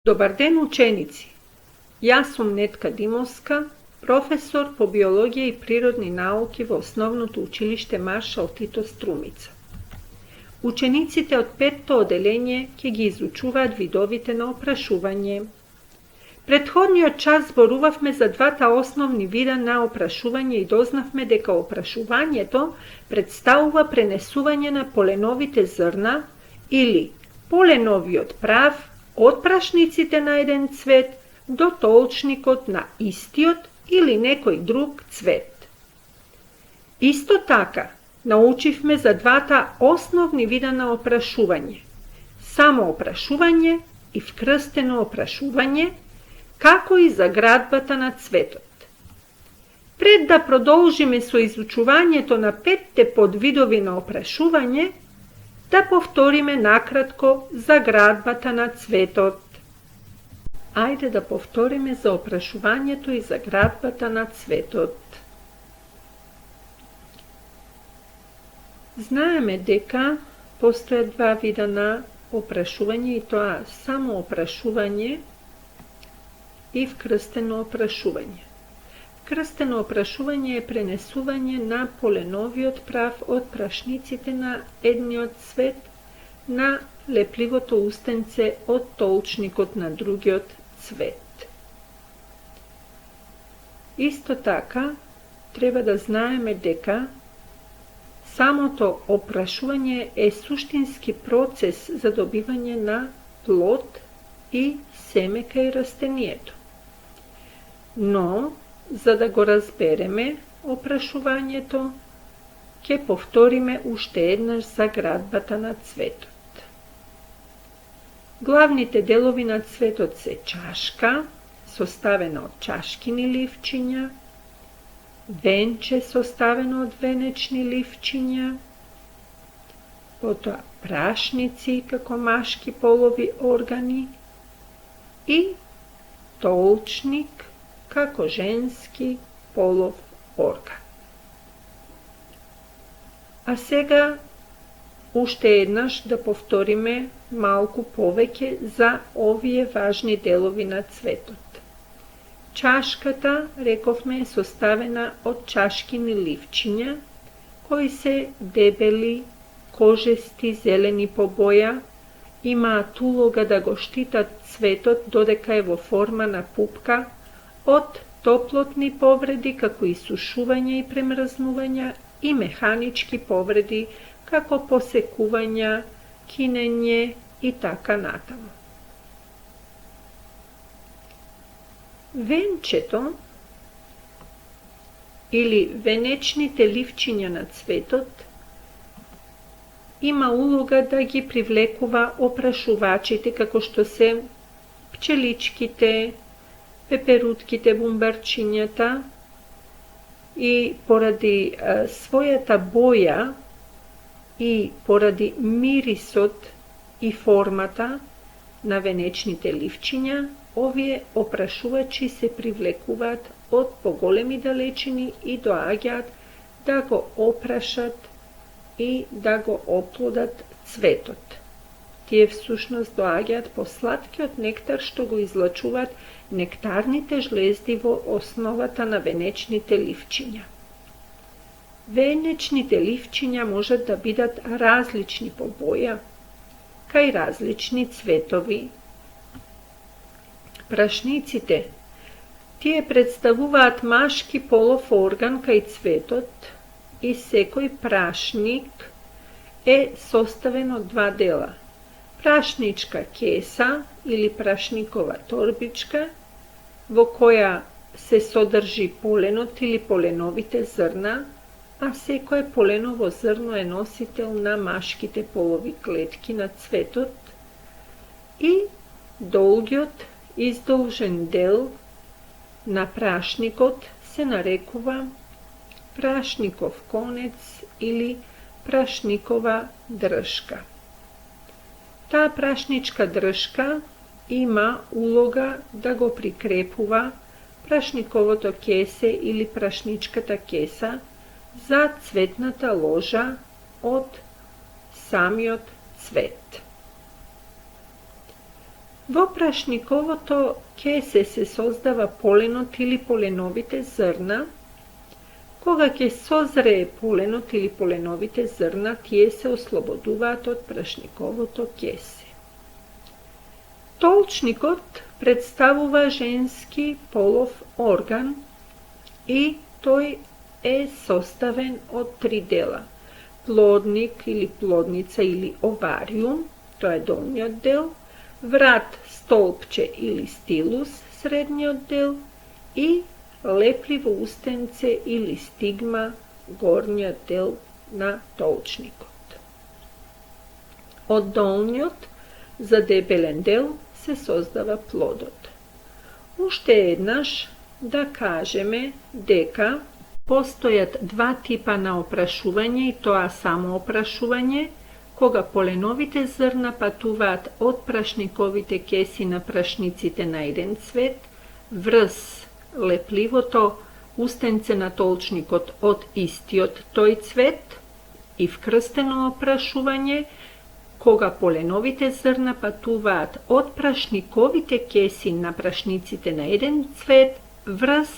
Dobar den učenici! Ja sam Netka Dimovska, profesor po biologiji i prirodni nauki v osnovното училище Maršal Tito Strumica. Учениците од петто оделение ќе ги изучуваат видовите на опрашување. Предходниот час зборувавме за двата основни вида на опрашување и дознавме дека опрашувањето представува пренесување на поленовите зрна или поленовиот прав од прашниците на еден цвет до толчникот на истиот или некој друг цвет. Исто така, научивме за двата основни вида на опрашување – самоопрашување и вкрстено опрашување, како и за градбата на цветот. Пред да продолжиме со изучувањето на петте подвидови на опрашување, да повториме накратко за градбата на цветот. Ајде да повториме за опрашувањето и за градбата на цветот. Знаеме дека постојат два вида на опрашување и тоа самоопрашување и вкрстено опрашување. Вкрстено опрашување е пренесување на поленовиот прав од прашниците на едниот цвет на лепливото устенце од толчникот на другиот цвет. Исто така, треба да знаеме дека самото опрашување е суштински процес за добивање на плод и семе кај растението. Но, за да го разбереме опрашувањето, ќе повториме уште еднаш за градбата на цветот. Главните делови на цветот се чашка, составена од чашкини ливчиња, венче составено од венечни ливчиња, потоа прашници како машки полови органи и толчник како женски полов орган. А сега уште еднаш да повториме малку повеќе за овие важни делови на цветот. Чашката, рековме, е составена од чашкини ливчиња, кои се дебели, кожести, зелени по боја, имаат улога да го штитат цветот додека е во форма на пупка од топлотни повреди како исушување и премрзнување и механички повреди како посекувања, кинење и така натаму. Венчето или венечните ливчиња на цветот има улога да ги привлекува опрашувачите како што се пчеличките, пеперутките, бумбарчињата и поради својата боја и поради мирисот и формата на венечните ливчиња, овие опрашувачи се привлекуваат од поголеми далечини и доаѓаат да го опрашат и да го оплодат цветот. Тие всушност доаѓаат по сладкиот нектар што го излачуваат нектарните жлезди во основата на венечните ливчиња. Венечните ливчиња можат да бидат различни по боја, кај различни цветови. Прашниците, тие представуваат машки полов орган кај цветот и секој прашник е составен од два дела. Прашничка кеса или прашникова торбичка, во која се содржи поленот или поленовите зрна, а секое поленово зрно е носител на машките полови клетки на цветот и долгиот издолжен дел на прашникот се нарекува прашников конец или прашникова држка. Таа прашничка држка има улога да го прикрепува прашниковото кесе или прашничката кеса за цветната ложа од самиот цвет. Во прашниковото кесе се создава поленот или поленовите зрна. Кога ќе созрее поленот или поленовите зрна, тие се ослободуваат од прашниковото кесе. Толчникот представува женски полов орган и тој е составен од 3 дела. Плодник или плодница или овариум, тоа е долниот дел, врат, столпче или стилус, средниот дел, и лепливо устенце или стигма, горниот дел на толчникот. Од долниот задебелен дел се создава плодот. Уште еднаш да кажеме дека постојат 2 типа на опрашување, и тоа само опрашување, кога поленовите зрна патуваат од прашниковите кеси на прашниците на еден цвет, врз лепливото устенце на толчникот од истиот тој цвет, и вкрстено опрашување, кога поленовите зрна патуваат од прашниковите кеси на прашниците на еден цвет, врз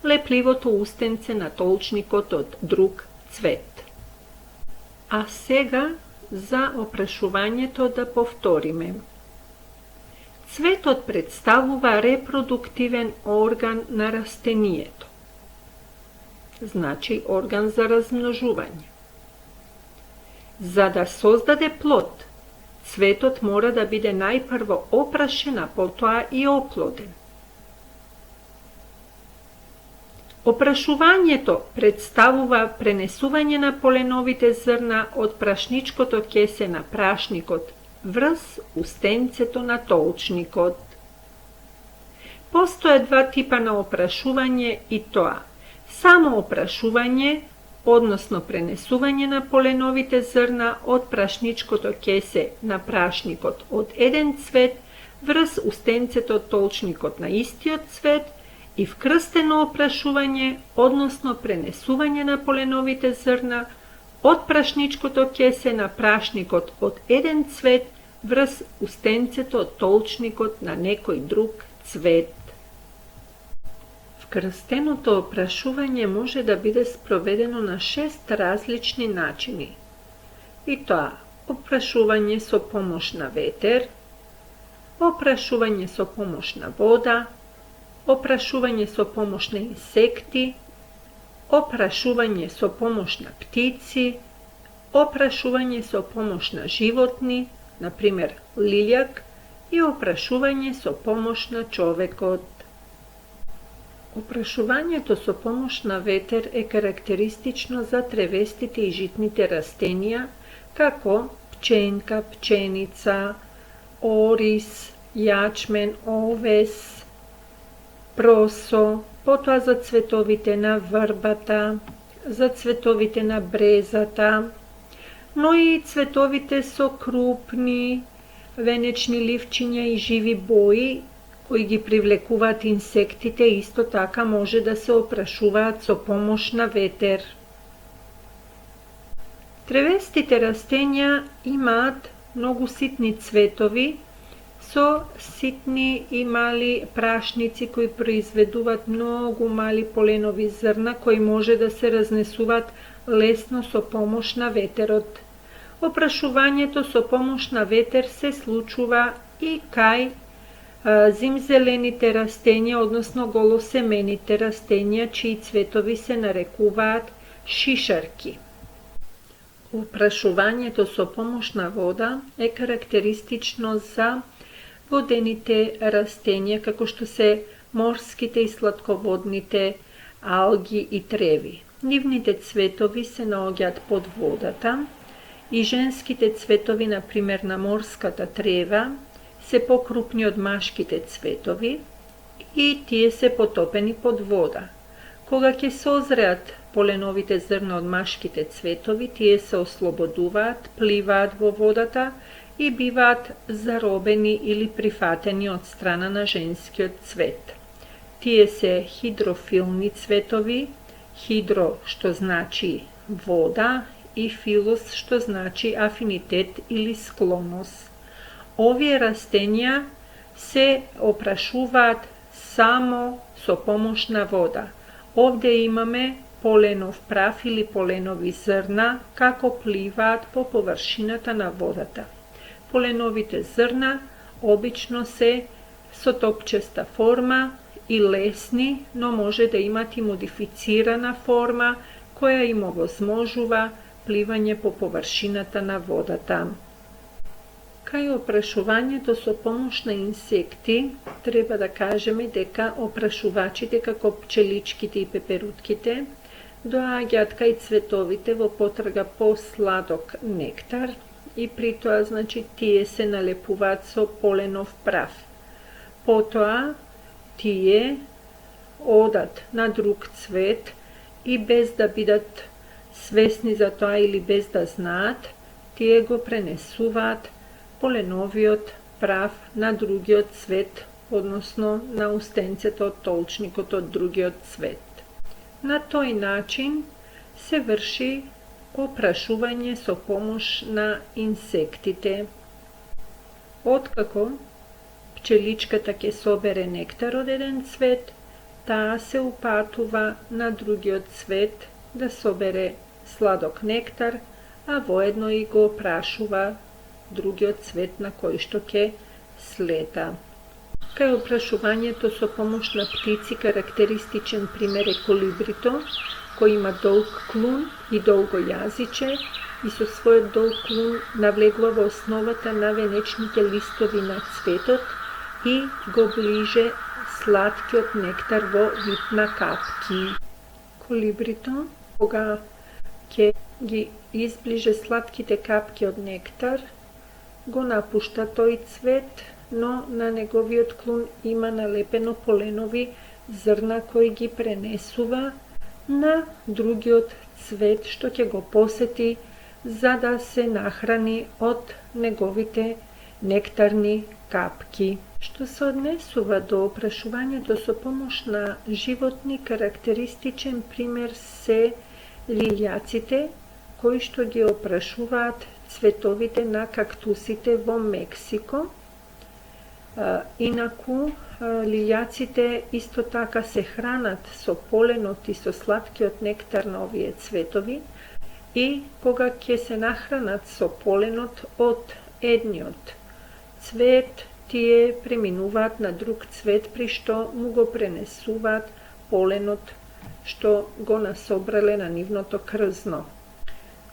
лепливото устенце на толчникот од друг цвет. А сега за опрашувањето да повториме. Цветот представува репродуктивен орган на растението. Значи орган за размножување. За да создаде плод, цветот мора да биде најпрво опрашен, а потоа и оплоден. Опрашувањето представува пренесување на поленовите зрна од прашничкото кесе на прашникот врз устенцето на толчникот. Постоje 2 типа на опрашување, и тоа само опрашување, односно пренесување на поленовите зрна од прашничкото кесе на прашникот од еден цвет врз устенцето толчникот на истиот цвет, и вкрстено опрашување, односно пренесување на поленовите зрна од прашничкото кесе на прашникот од еден цвет врз устенцето од толчникот на некој друг цвет. Вкрстеното опрашување може да биде спроведено на 6 различни начини. И тоа опрашување со помош на ветер, опрашување со помош на вода, опрашување со помош на инсекти, опрашување со помош на птици, опрашување со помош на животни, например лилјак, и опрашување со помош на човекот. Опрашувањето со помош на ветер е карактеристично за тревестите и житните растенија, како пченка, пченица, орис, јачмен, овес, просо, потоа за цветовите на врбата, за цветовите на брезата, но и цветовите со крупни венечни ливчиња и живи бои, кои ги привлекуваат инсектите, исто така може да се опрашуваат со помош на ветер. Тревестите растенја имаат многу ситни цветови, со ситни и мали прашници кои произведуваат многу мали поленови зрна кои може да се разнесуваат лесно со помош на ветерот. Опрашувањето со помош на ветер се случува и кај зимзелените растенја, односно голосемените растенја, чии цветови се нарекуваат шишарки. Опрашувањето со помош на вода е карактеристично за водените растенија, како што се морските и сладководните алги и треви. Нивните цветови се наоѓаат под водата и женските цветови, например на морската трева, се покрупни од машките цветови и тие се потопени под вода. Кога ќе созреат поленовите зрна од машките цветови, тие се ослободуваат, пливаат во водата и биваат заробени или прифатени од страна на женскиот цвет. Тие се хидрофилни цветови, хидро што значи вода и филос што значи афинитет или склоност. Овие растенија se oprašuvat samo со помош на вода. Овде имаме поленов прав или поленови зрна како пливаат по површината на водата. Поленовите зрна обично се со топчеста форма и лесни, но може да имат и модифицирана форма која им овозможува пливање по површината на водата. Кај опрашувањето со помош на инсекти, треба да кажеме дека опрашувачите како пчеличките и пеперутките доаѓаат кај цветовите во потрага по сладок нектар и при тоа тие се налепуваат со поленов прав. Потоа тие одат на друг цвет и без да бидат свесни за тоа или без да знаат, тие го пренесуваат поленовиот прав на другиот цвет, односно на устенцето од толчникот од другиот цвет. На тој начин се врши опрашување со помош на инсектите. Откако пчеличката ќе собере нектар од еден цвет, таа се упатува на другиот цвет да собере сладок нектар, а воедно и го опрашува другиот цвет на кој што ќе слета. Кај опрашувањето со помош на птици карактеристичен пример е колибрито, кој има долг клун и долго јазиче и со својот долг клун навлегува во основата на венечните листови на цветот и го ближе сладкиот нектар во вид на капки. Колибрито, кога ќе ги изближе сладките капки од нектар, го напушта тој цвет, но на неговиот клун има налепено поленови зрна кои ги пренесува на другиот цвет што ќе го посети за да се нахрани од неговите нектарни капки. Што се однесува до опрашувањето со помош на животни, карактеристичен пример се лилјаците кои што ги опрашуваат цветовите на кактусите во Мексико. Инаку, лилјаците исто така се хранат со поленот и со сладкиот нектар на овие цветови и кога ќе се нахранат со поленот од едниот цвет, тие преминуваат на друг цвет при што му го пренесуваат поленот што го насобрале на нивното крзно.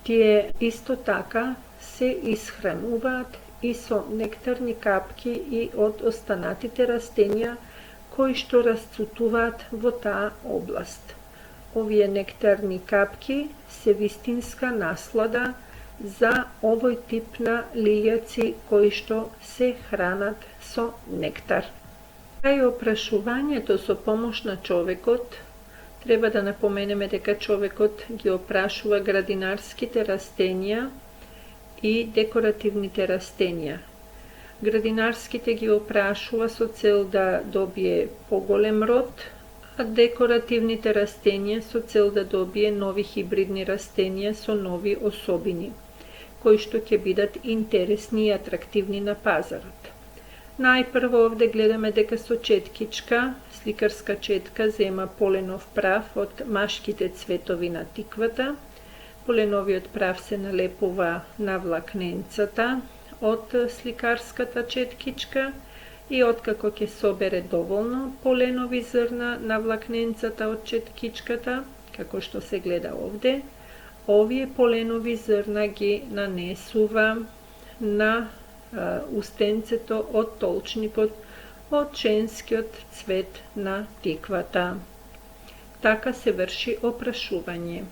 Тие исто така се исхрануваат и со нектарни капки и од останатите растенија кои што расцутуваат во таа област. Овие нектарни капки се вистинска наслада за овој тип на лилјаци кои што се хранат со нектар. Кај опрашувањето со помош на човекот, треба да напоменеме дека човекот ги опрашува градинарските растенија и декоративните растенија. Градинарските ги опрашува со цел да добие поголем род, а декоративните растенија со цел да добие нови хибридни растенија со нови особини, кои што ќе бидат интересни и атрактивни на пазарот. Најпрво овде гледаме дека со четкичка, сликарска четка, зема поленов прав од машките цветови на тиквата. Поленовиот прав се налепува на влакненцата од сликарската четкичка и откако ќе собере доволно поленови зрна на влакненцата од четкичката, како што се гледа овде, овие поленови зрна ги нанесува на устенцето од толчникот од женскиот цвет на тиквата. Така се врши опрашување.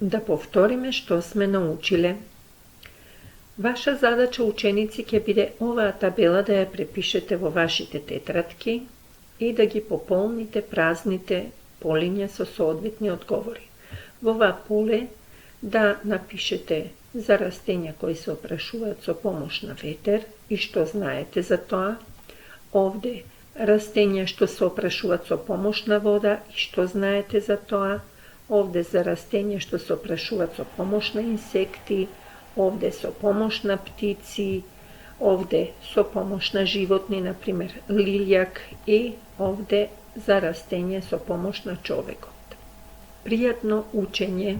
Да повториме што сме научиле. Ваша задача, ученици, ќе биде оваа табела да ја препишете во вашите тетрадки и да ги пополните празните полиња со соодветни одговори. Во оваа поле да напишете за растенја кои се опрашуваат со помош на ветер и што знаете за тоа. Овде растенја што се опрашуваат со помош на вода и што знаете за тоа. Овде за растенја што се опрашуваат со помош на инсекти, овде со помош на птици, ovdje sopomoćna životni, na primjer liljak, i ovdje za rastinje sopomoćna čovjekot. Prijatno učenje.